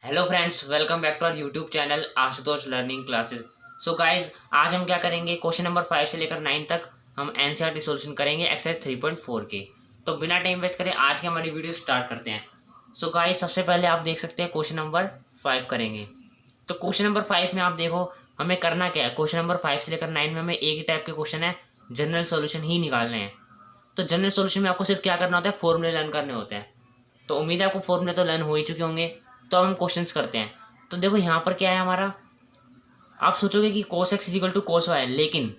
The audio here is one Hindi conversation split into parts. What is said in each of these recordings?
Hello friends, welcome back to our YouTube channel Ashutosh learning classes. So guys, आज हम क्या करेंगे, क्वेश्चन नंबर 5 से लेकर 9 तक हम एनसीईआरटी सॉल्यूशन करेंगे एक्सरसाइज 3.4 के। तो बिना टाइम वेस्ट करें आज की हमारी वीडियो स्टार्ट करते हैं। सो गाइज, सबसे पहले आप देख सकते हैं क्वेश्चन नंबर 5 करेंगे। तो क्वेश्चन नंबर 5 में आप देखो हमें करना क्या है। क्वेश्चन नंबर 5 से लेकर 9 में हमें एक ही टाइप के क्वेश्चन है, जनरल सोल्यूशन ही निकालने हैं। तो जनरल सोल्यूशन में आपको सिर्फ क्या करना होता है, फॉर्मूले लर्न करने होते हैं। तो उम्मीद है आपको फॉर्मूले तो लर्न हो ही चुके होंगे। तो अब हम क्वेश्चंस करते हैं। तो देखो यहाँ पर क्या है हमारा, आप सोचोगे कि cos x is equal to cos y है, लेकिन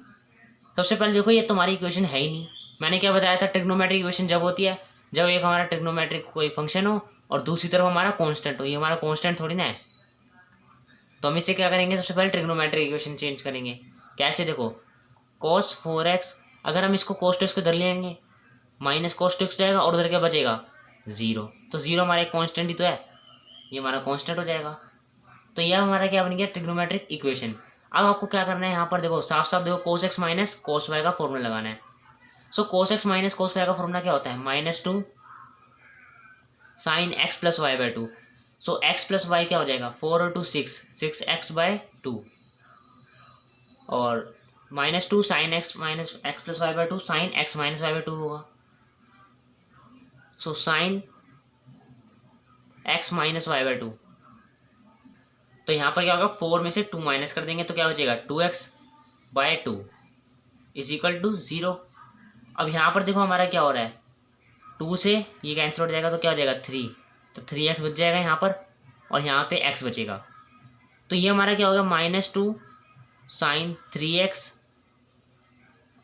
सबसे पहले देखो ये तुम्हारी इक्वेशन है ही नहीं। मैंने क्या बताया था, ट्रिग्नोमेट्रिक इक्वेशन जब होती है जब एक हमारा ट्रिग्नोमेट्रिक कोई फंक्शन हो और दूसरी तरफ हमारा कांस्टेंट हो। ये हमारा कांस्टेंट थोड़ी ना है। तो हम इससे क्या करेंगे, सबसे पहले ट्रिग्नोमेट्रिक इक्वेशन चेंज करेंगे। कैसे, देखो cos 4x, अगर हम इसको cos 2x को इधर ले आएंगे माइनस cos 2x जाएगा और उधर क्या बचेगा, जीरो। तो जीरो हमारा एक कॉन्स्टेंट ही तो है, ये हमारा कॉन्स्टेंट हो जाएगा। तो यह हमारा क्या बन गया, ट्रिग्नोमेट्रिक इक्वेशन। अब आपको क्या करना है, यहाँ पर देखो साफ साफ देखो cos x minus cos y का फॉर्मूला लगाना है। So cos x minus cos y का फॉर्मूला क्या होता है, -2 sin x plus y by 2। So x plus y क्या हो जाएगा, 4 और 2 6, 6x/2 और -2 sin x minus x plus y by 2 sin x minus y by 2 होगा। So sin x minus y by 2। तो यहाँ पर क्या होगा, 4 में से 2 माइनस कर देंगे तो क्या बचेगा, 2x/2 इज इक्वल टू 0। अब यहाँ पर देखो हमारा क्या हो रहा है, 2 से ये कैंसिल हो जाएगा तो क्या हो जाएगा 3, तो 3x बच जाएगा यहाँ पर और यहाँ पे x बचेगा। तो ये हमारा क्या होगा, -2 sin 3x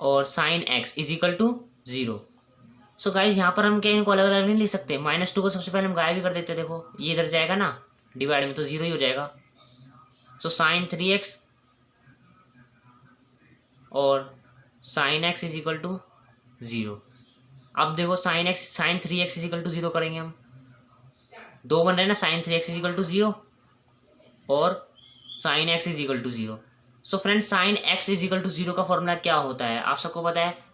और sin x is equal to 0। So guys यहाँ पर हम क्या इनको अलग अलग नहीं लिख सकते, -2 को सबसे पहले हम गायब भी कर देते, देखो ये इधर जाएगा ना डिवाइड में तो 0 ही हो जाएगा। सो sin 3x और sin x is equal to 0। अब देखो sin 3x is equal to 0 करेंगे हम, दो बन रहे हैं ना, sin 3x is equal to 0 और sin x is equal to 0। So friends, sin x is equal to 0 का फॉर्मूला क्या होता है आप सबको पता है,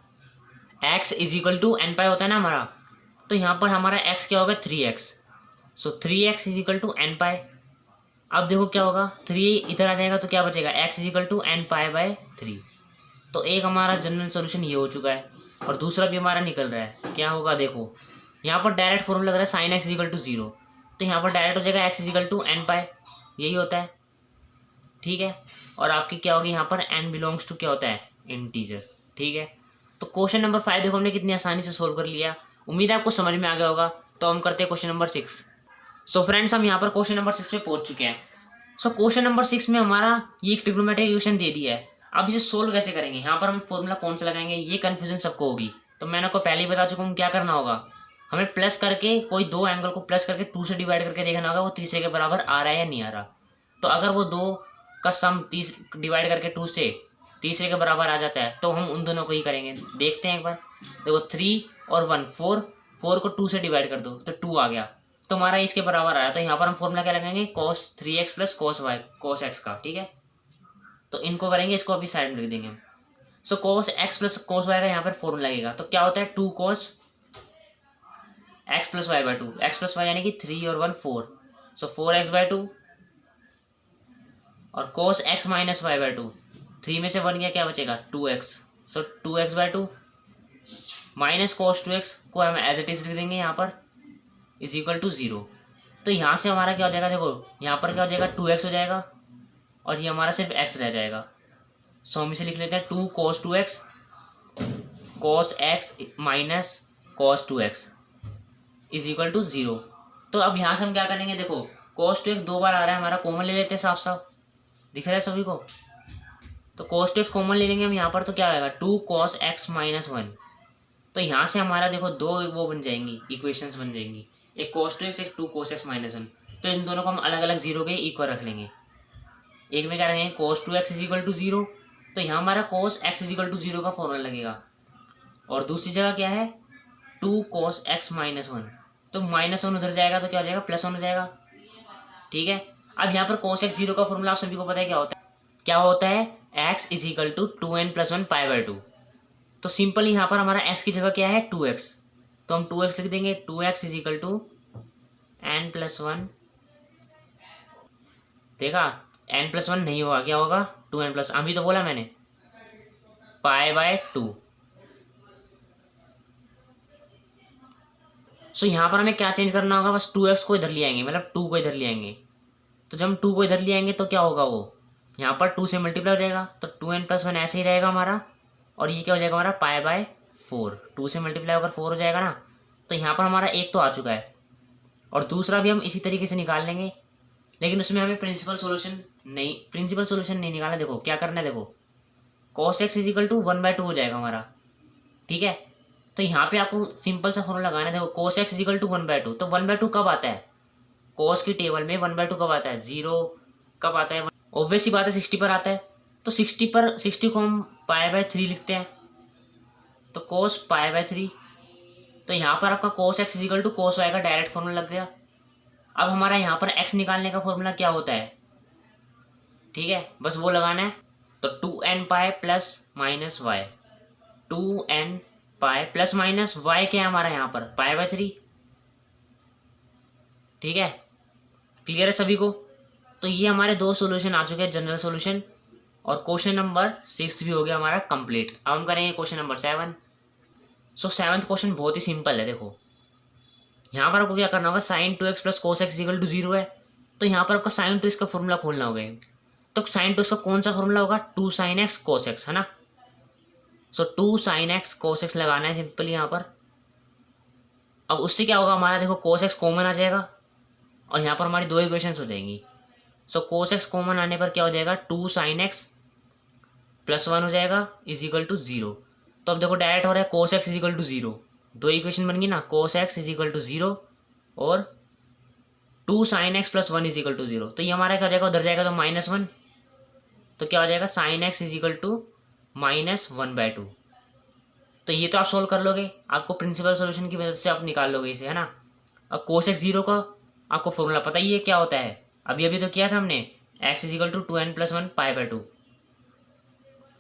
x is equal to n pi होता है ना हमारा। तो यहाँ पर हमारा x क्या होगा, 3x। So 3x is equal to n pi. अब देखो क्या होगा, 3 इधर आ जाएगा तो क्या बचेगा, x is equal to n pi by 3। तो एक हमारा जनरल सोल्यूशन ये हो चुका है और दूसरा भी हमारा निकल रहा है। क्या होगा, देखो यहाँ पर डायरेक्ट फॉर्मूला लग रहा है sin x is equal to 0, तो यहाँ पर डायरेक्ट हो जाएगा x is equal to n pi, यही होता है, ठीक है। और आपकी क्या होगी यहाँ पर, n बिलोंग्स टू क्या होता है, इंटीजर, ठीक है। तो क्वेश्चन नंबर 5 देखो हमने कितनी आसानी से सोल्व कर लिया। उम्मीद है आपको समझ में आ गया होगा। तो हम करते हैं क्वेश्चन नंबर 6। सो फ्रेंड्स, हम यहाँ पर क्वेश्चन नंबर 6 पे पहुंच चुके हैं। सो क्वेश्चन नंबर 6 में हमारा ये एक ट्रिग्नोमेट्रिक इक्वेशन दे दिया है। अब इसे सोल्व कैसे करेंगे, यहाँ पर हम फॉर्मूला कौन सा लगाएंगे, ये कन्फ्यूजन सबको होगी। तो मैंने आपको पहले ही बता चुका हूँ क्या करना होगा, हमें प्लस करके कोई दो एंगल को प्लस करके 2 से डिवाइड करके देखना होगा वो तीसरे के बराबर आ रहा है या नहीं आ रहा। तो अगर वो दो का सम डिवाइड करके 2 से तीसरे के बराबर आ जाता है तो हम उन दोनों को ही करेंगे। देखते हैं एक बार, देखो 3 और 1 4, 4 को 2 से डिवाइड कर दो तो 2 आ गया, तो हमारा इसके बराबर आया। तो यहाँ पर हम फॉर्मूला क्या लगाएंगे, cos 3x plus cos y, cos x का, ठीक है। तो इनको करेंगे, इसको अभी साइड में लिख देंगे। सो cos x plus cos y का यहाँ पर फॉर्मूला लगेगा। तो क्या होता है, 2 cos x plus y by 2, x plus y यानी कि 3 और 1 4, सो 4x/2 और cos x minus y by 2, 3 में से 1 गया क्या बचेगा, 2x। सो 2x/2 माइनस cos 2x को हम एज इट इज लिख देंगे यहाँ पर इज इक्वल टू 0। तो यहाँ से हमारा क्या हो जाएगा, देखो यहाँ पर क्या हो जाएगा, 2x हो जाएगा और ये हमारा सिर्फ x रह जाएगा। सो हम इसे लिख लेते हैं 2 cos 2x cos x minus cos 2x is equal to 0। तो अब यहाँ से हम क्या करेंगे, देखो cos 2x 2 बार आ रहा है हमारा, कॉमन ले लेते हैं, साफ साफ दिख रहा है सभी को। तो cos 2x कॉमन ले लेंगे हम यहाँ पर, तो क्या आएगा 2 cos x माइनस 1। तो यहाँ से हमारा देखो दो वो बन जाएंगी, इक्वेशंस बन जाएंगी, एक cos 2x एक 2 cos x माइनस 1। तो इन दोनों को हम अलग अलग 0 के इक्वल रख लेंगे। एक में क्या रखेंगे, cos 2x is equal to 0, तो यहाँ हमारा cos x is equal to 0 का फॉर्मूला लगेगा। और दूसरी जगह क्या है, 2 cos x माइनस 1, तो -1 उधर जाएगा तो क्या हो जाएगा, +1 हो जाएगा, ठीक है। अब यहाँ पर cos x 0 का फॉर्मूला आप सभी को पता है क्या होता है, x is equal to 2n + 1 π/2। तो सिंपल यहाँ पर हमारा x की जगह क्या है, 2x, तो हम 2x लिख देंगे, 2x is equal to n + 1 देखा, n+1 नहीं होगा, क्या होगा 2n+, अभी तो बोला मैंने π/2। सो यहाँ पर हमें क्या चेंज करना होगा, बस 2x को इधर ले आएंगे, मतलब 2 को इधर ले आएंगे। तो जब हम 2 को इधर ले आएंगे तो क्या होगा, वो यहाँ पर 2 से मल्टीप्लाई हो जाएगा, तो 2n+1 ऐसे ही रहेगा हमारा। और ये क्या हो जाएगा हमारा π/4, 2 से मल्टीप्लाई होकर 4 हो जाएगा ना। तो यहाँ पर हमारा एक तो आ चुका है, और दूसरा भी हम इसी तरीके से निकाल लेंगे, लेकिन उसमें हमें प्रिंसिपल सोल्यूशन नहीं निकालना। देखो क्या करना है, देखो cos x = 1/2 हो जाएगा हमारा, ठीक है। तो यहाँ पे आपको सिंपल सा फॉर्मूला लगाना है। देखो cos x = 1/2, तो 1/2 कब आता है, cos की टेबल में 1/2 कब आता है, 0 कब आता है, ऑब्वियस सी बात है 60 पर आता है। तो 60 को हम π/3 लिखते हैं, तो cos π/3। तो यहाँ पर आपका cos x = cos y का डायरेक्ट फॉर्मूला लग गया। अब हमारा यहाँ पर x निकालने का फॉर्मूला क्या होता है, ठीक है, बस वो लगाना है। तो 2n π ± y, 2n π ± y क्या है हमारा यहाँ पर π/3, ठीक है। क्लियर है सभी को। तो ये हमारे 2 सॉल्यूशन आ चुके हैं, जनरल सॉल्यूशन, और क्वेश्चन नंबर 6 भी हो गया हमारा कंप्लीट। अब हम करेंगे क्वेश्चन नंबर 7। सो 7th क्वेश्चन बहुत ही सिंपल है। देखो यहाँ पर आपको क्या करना होगा, sin 2x + cos x = 0 है, तो यहाँ पर आपका sin 2x का फॉर्मूला खोलना होगा। तो sin 2x का कौन सा फॉर्मूला होगा, 2 sin x cos x, है ना। सो 2 sin x cos x लगाना है सिंपली यहाँ पर। अब उससे क्या होगा हमारा, देखो cos x कॉमन आ जाएगा, और यहाँ पर हमारी 2 इक्वेशंस हो जाएंगी। सो cos x कॉमन आने पर क्या हो जाएगा, 2 sin x + 1 हो जाएगा = 0। तो अब देखो डायरेक्ट हो रहा है cos x = 0, 2 इक्वेशन बन गई ना, cos x = 0 और 2 sin x + 1 = 0। तो ये हमारा क्या हो जाएगा, उधर जाएगा तो -1, तो क्या हो जाएगा sin x = -1/2। तो ये तो आप सोल्व कर लोगे, आपको प्रिंसिपल सॉल्यूशन की मदद से आप निकाल लोगे इसे, है ना। अब cos x 0 का आपको फॉर्मूला पता ही है क्या होता है, अभी तो किया था हमने, x = 2n+1 π/2।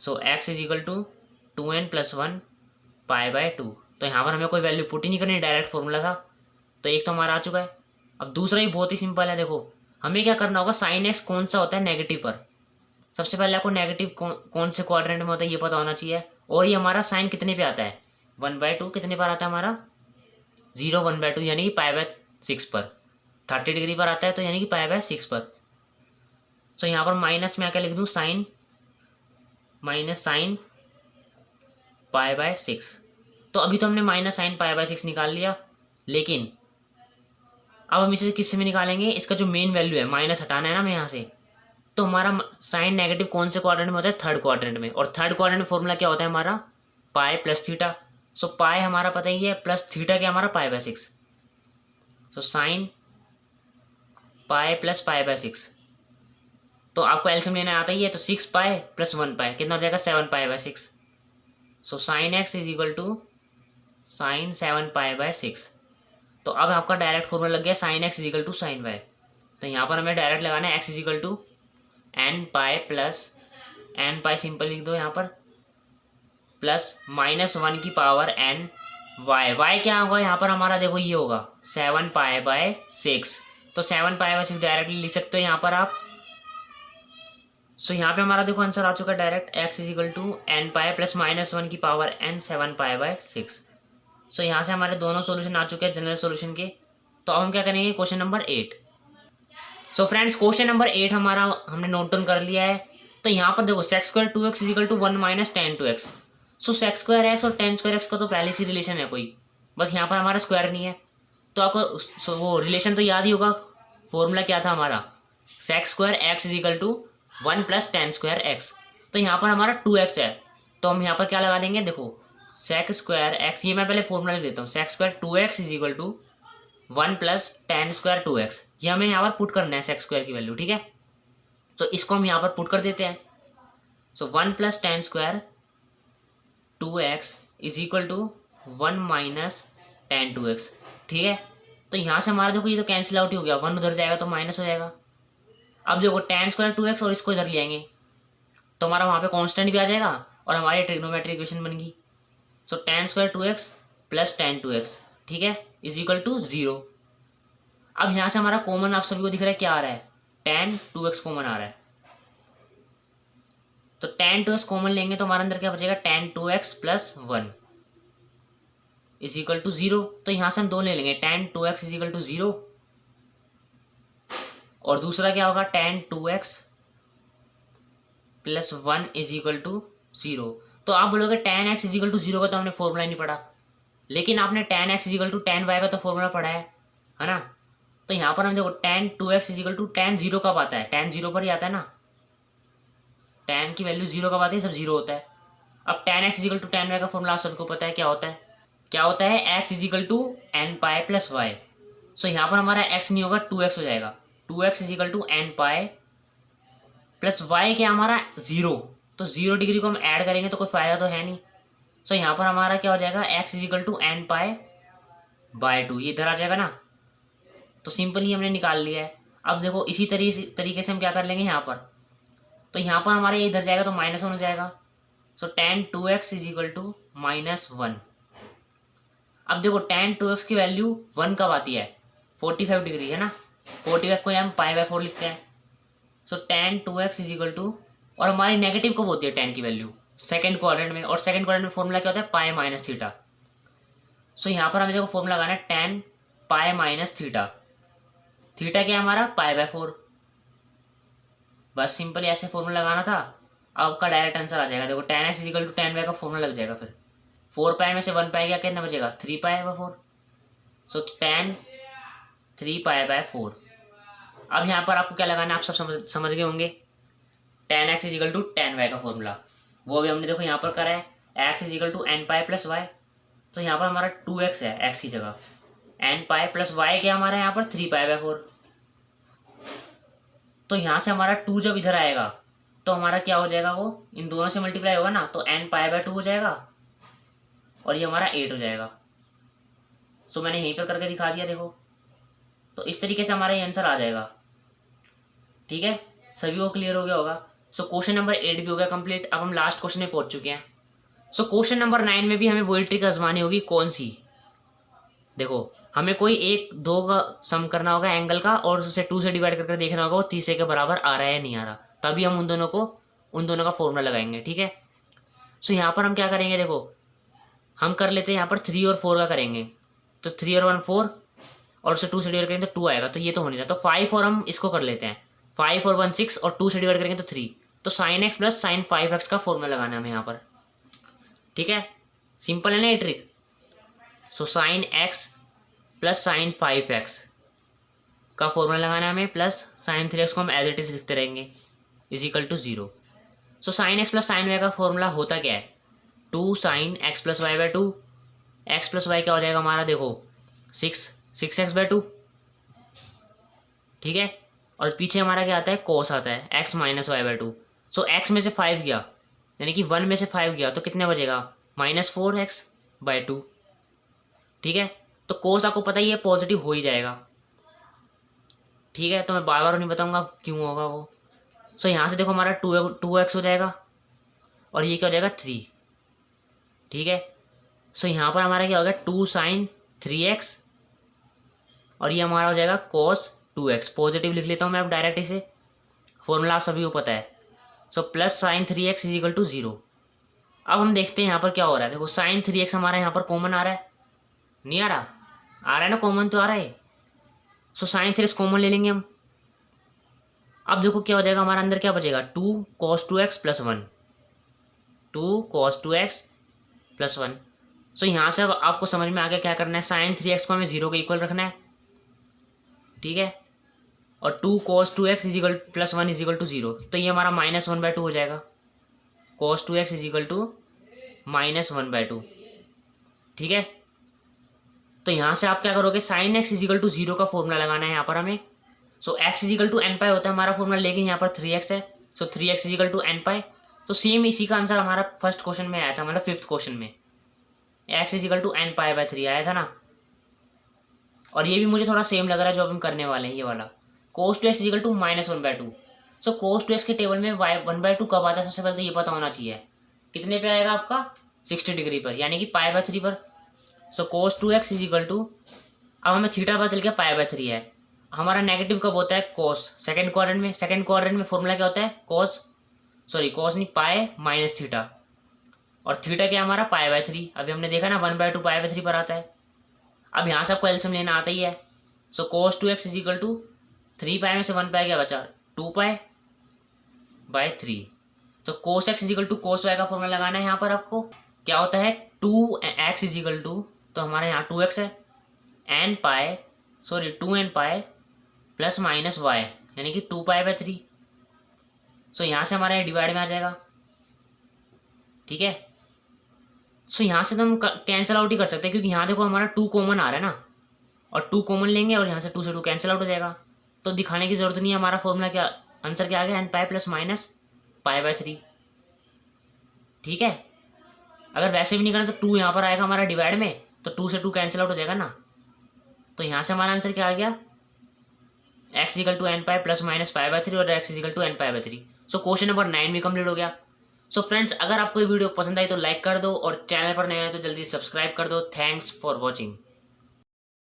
सो x = 2n+1 π/2। तो यहाँ पर हमें कोई वैल्यू पुट ही नहीं करनी, डायरेक्ट फॉर्मूला था। तो एक तो हमारा आ चुका है। अब दूसरा भी बहुत ही सिंपल है। देखो हमें क्या करना होगा, sin x कौन सा होता है नेगेटिव पर। सबसे पहले आपको नेगेटिव कौन से क्वाड्रेंट में होता है ये पता होना चाहिए। और ये हमारा साइन कितने पे आता है, 1/2 कितने पर आता है हमारा, 0 1/2 यानी कि π/6 पर, 30 डिग्री पर आता है, तो यानी कि π/6 पर। तो यहाँ पर माइनस में आकर लिख दूँ साइन π/6। तो अभी तो हमने -sin π/6 निकाल लिया, लेकिन अब हम इसे किससे में निकालेंगे, इसका जो मेन वैल्यू है, माइनस हटाना है ना हमें यहाँ से। तो हमारा साइन नेगेटिव कौन से क्वाड्रेंट में होता है, थर्ड क्वाड्रेंट में। और थर्ड क्वाड्रेंट में फॉर्मूला क्या होता है हमारा, पाई + थीटा। सो पाई हमारा पता ही है, प्लस थीटा क्या हमारा π/6। So sine pi + π/6। तो आपको एलसीएम लेना आता ही है, तो 6 पाई + 1 पाई कितना हो जाएगा, 7 π/6। So sine x = sine 7 π/6। तो अब आपका डायरेक्ट फॉर्मूला लग गया sin x = sin y। तो यहाँ पर हमें डायरेक्ट लगाना है x = n पाई सिंपल लिख दो यहाँ पर, प्लस -1 की पावर n y क्या होगा यहाँ पर हमारा, देखो ये होगा 7 π/6। तो 7 π/6 डायरेक्टली लिख सकते हो यहाँ पर आप। सो यहाँ पे हमारा देखो आंसर आ चुका है direct, x = n pi plus -1 की पावर n 7 π/6। सो यहाँ से हमारे दोनों सॉल्यूशन आ चुके हैं जनरल सॉल्यूशन के। तो अब हम क्या करेंगे, question number 8। So friends question number 8 हमारा हमने नोट डाउन कर लिया है। तो यहाँ पर देखो sec² 2x = 1 - tan 2x। सो sec² x और tan² x का तो पहले से रिलेशन है कोई, बस यहाँ पर हमारा स्क्वायर नहीं है। तो आपको वो रिलेशन तो याद ही होगा, फॉर्मूला क्या था हमारा, sec² x = 1 + tan² x। तो यहाँ पर हमारा 2x है, तो हम यहाँ पर क्या लगा देंगे, देखो sec² x, ये मैं पहले फॉर्मूला लिख देता हूँ, sec² 2x = 1 + tan² 2x। ये हमें यहाँ पर पुट करना है sec² की वैल्यू, ठीक है। तो इसको हम यहाँ पर पुट कर देते हैं। सो 1 + tan² 2x = 1 - tan 2x, ठीक है। तो यहाँ से हमारा देखो ये तो कैंसिल आउट ही हो गया, 1 उधर जाएगा तो माइनस हो जाएगा। अब देखो tan² 2x और इसको इधर ले आएंगे तो हमारा वहाँ पे कांस्टेंट भी आ जाएगा और हमारी ट्रिग्नोमेट्री इक्वेशन बन गई। सो tan² 2x + tan 2x, ठीक है, = 0। अब यहाँ से हमारा कॉमन आप सभी को दिख रहा है क्या आ रहा है, tan 2x कॉमन आ रहा है, तो tan 2x कॉमन लेंगे तो हमारे अंदर क्या बचेगा, tan 2x plus 1 is equal to 0। तो यहाँ से हम दो ले लेंगे, tan 2x is equal to 0, और दूसरा क्या होगा, tan 2x plus 1 is equal to 0। तो आप बोलोगे tan x is equal to 0 का तो हमने फॉर्मूला नहीं पढ़ा, लेकिन आपने tan x is equal to tan y का तो फॉर्मूला पढ़ा है ना। तो यहाँ पर हम देखो tan 2x is equal to tan 0 कब आता है, tan 0 पर ही आता है ना, tan की वैल्यू 0 कब आती है, सब 0 होता है। अब tan x is equal to tan y का फॉर्मूला आप सबको पता है क्या होता है, क्या होता है, x is equal to n pi plus y. So यहाँ पर हमारा x नहीं होगा, 2x हो जाएगा, 2x is equal to n pi plus y क्या हमारा 0, तो 0 डिग्री को हम ऐड करेंगे तो कोई फ़ायदा तो है नहीं। सो यहाँ पर हमारा क्या हो जाएगा, x is equal to n pi by 2, ये इधर आ जाएगा ना, तो सिंपली हमने निकाल लिया है। अब देखो इसी तरीके से हम क्या कर लेंगे यहाँ पर, तो यहाँ पर हमारे ये इधर जाएगा तो -1 हो जाएगा। So tan 2x is equal to -1। अब देखो tan 2x की वैल्यू 1 कब आती है, 45 डिग्री है ना, 45 को हम π/4 लिखते हैं। So tan 2x is equal to, और हमारी नेगेटिव कब होती है tan की वैल्यू, सेकंड क्वाड्रेंट में, और सेकंड क्वाड्रेंट में फॉर्मूला क्या होता है, पाई माइनस थीटा। सो यहाँ पर हमें देखो फॉर्मूला लगाना है tan pi minus theta, theta क्या है हमारा π/4, बस सिंपली ऐसे फॉर्मूला लगाना था। अब आपका डायरेक्ट आंसर आ जाएगा, देखो tan x is equal to tan y का फॉर्मूला लग जाएगा, फिर 4 पाई में से 1 पाई गया, कितना बचेगा, 3 π/4। सो tan 3 π/4। अब यहाँ पर आपको क्या लगाना है, आप सब समझ गए होंगे, tan x is equal to tan y का फॉर्मूला, वो भी हमने देखो यहाँ पर करा है, x is equal to n pi plus y. तो यहाँ पर हमारा 2x है x की जगह, एन पाई प्लस वाई क्या हमारा यहाँ पर 3 π/4। तो यहाँ से हमारा 2 जब इधर आएगा तो हमारा क्या हो जाएगा, वो इन दोनों से मल्टीप्लाई होगा ना, तो n π/2 हो जाएगा और ये हमारा 8 हो जाएगा। सो मैंने यहीं पर करके दिखा दिया, देखो तो इस तरीके से हमारा ये आंसर आ जाएगा। ठीक है, सभी को क्लियर हो गया होगा। सो क्वेश्चन नंबर 8 भी हो गया कंप्लीट। अब हम लास्ट क्वेश्चन में पहुंच चुके हैं। सो क्वेश्चन नंबर 9 में भी हमें वही ट्रिक आजमानी होगी, कौन सी, देखो हमें कोई एक दो का सम करना होगा एंगल का, और उसे 2 से डिवाइड करके देखना होगा वो तीसरे के बराबर आ रहा है या नहीं आ रहा, तभी हम उन दोनों का फॉर्मूला लगाएंगे। ठीक है, सो यहाँ पर हम क्या करेंगे, देखो हम कर लेते हैं यहाँ पर 3 और 4 का करेंगे, तो 3 और 1 4, और उसे 2 से डिवाइड करेंगे तो 2 आएगा, तो ये तो हो नहीं रहा, तो 5 और हम इसको कर लेते हैं, 5 और 1 6, और 2 से डिवाइड करेंगे तो 3, तो sin x plus sin 5x का फॉर्मूला लगाना है हमें यहाँ पर। ठीक है, सिंपल है ना ये ट्रिक। सो sin x plus sin 5x का फॉर्मूला लगाना है हमें, प्लस sin 3x को हम एज इट इज लिखते रहेंगे, is equal to 0। So sin x plus sin y का फॉर्मूला होता क्या है, 2 sin x plus y/2, x plus y क्या हो जाएगा हमारा, देखो 6x/2। ठीक है, और पीछे हमारा क्या आता है, cos आता है, x माइनस y/2। सो x में से 5 गया, यानी कि 1 में से 5 गया, तो कितना बचेगा, -4x/2। ठीक है, तो cos आपको पता ही है पॉजिटिव हो ही जाएगा। ठीक है, तो मैं बार बार नहीं बताऊंगा क्यों होगा वो। सो यहाँ से देखो हमारा 2x हो जाएगा, और ये क्या हो जाएगा 3। ठीक है, सो यहाँ पर हमारा क्या हो गया, 2 sin 3x, और ये हमारा हो जाएगा cos 2x, पॉजिटिव लिख लेता हूँ मैं अब डायरेक्ट इसे, फॉर्मूला आप सभी को पता है। So plus sin 3x is equal to 0। अब हम देखते हैं यहाँ पर क्या हो रहा है, देखो sin 3x हमारा यहाँ पर कॉमन आ रहा है, नहीं आ रहा, आ रहा है ना, कॉमन तो आ रहा है। सो sin 3x कॉमन ले लेंगे हम। अब देखो क्या हो जाएगा, हमारा अंदर क्या बचेगा, 2 cos 2x plus 1, 2 cos 2x plus 1। सो यहाँ से अब आपको समझ में आ गया क्या करना है, sin 3x को हमें 0 के इक्वल रखना है। ठीक है, और 2 cos 2x is equal plus 1 is equal to 0, तो ये हमारा -1/2 हो जाएगा, cos 2x is equal to -1/2। ठीक है, तो यहाँ से आप क्या करोगे, sin x is equal to 0 का फॉर्मूला लगाना है यहाँ पर हमें। So x is equal to n pi होता है हमारा फॉर्मूला, लेकिन यहाँ पर 3x है, so 3x is equal to n pi. तो सेम इसी का आंसर हमारा फर्स्ट क्वेश्चन में आया था, मतलब 5th क्वेश्चन में x is equal to n pi आया था ना। और ये भी मुझे थोड़ा सेम लग रहा है जो अब हम करने वाले हैं, ये वाला cos 2x is equal to -1/2। So cos 2x के टेबल में 1/2 कब आता है, सबसे पहले तो ये पता होना चाहिए, कितने पे आएगा आपका, 60 डिग्री पर, यानी कि π/3 पर। So cos 2x is equal to, अब हमें थीटा पता चल गया π/3 है, हमारा नेगेटिव कब होता है? कॉस सेकंड क्वाड्रेंट में। सेकंड क्वाड्रेंट में फॉर्मूला क्या होता है? कॉस नहीं, पाई माइनस थीटा, और थीटा क्या हमारा? पाई/3। अभी हमने देखा ना 1/2 पाई/3 पर आता है। अब यहाँ से आपको एलसीएम लेना आता ही है। So cos 2x is equal to 3 pi में से 1 पाई क्या बचा? 2 पाई/3। तो cos x is equal to cos y का फॉर्मूला लगाना है यहाँ पर आपको। क्या होता है? 2x इज इक्वल टू, तो हमारे यहाँ 2x है, 2n पाई प्लस माइनस y, यानी कि 2 पाई/3। सो यहाँ से हमारा डिवाइड में आ जाएगा। ठीक है, सो यहाँ से तो हम कैंसिल आउट ही कर सकते हैं, क्योंकि यहाँ देखो हमारा 2 कॉमन आ रहा है ना, और 2 कॉमन लेंगे और यहाँ से 2 से 2 कैंसिल आउट हो जाएगा। तो दिखाने की जरूरत नहीं है, हमारा फॉर्मूला क्या, आंसर क्या आ गया? n पाई प्लस माइनस पाई/3। ठीक है, अगर वैसे भी नहीं करना तो 2 यहाँ पर आएगा हमारा डिवाइड में, तो 2 से 2 कैंसिल आउट हो जाएगा ना। तो यहाँ से हमारा आंसर क्या आ गया? x equal to n pi plus minus पाई/3 और x इक्वल टू n पाई/3। सो क्वेश्चन नंबर 9 भी कंप्लीट हो गया। सो फ्रेंड्स, अगर आपको ये वीडियो पसंद आई तो लाइक कर दो, और चैनल पर नए हैं तो जल्दी सब्सक्राइब कर दो। Thanks for watching.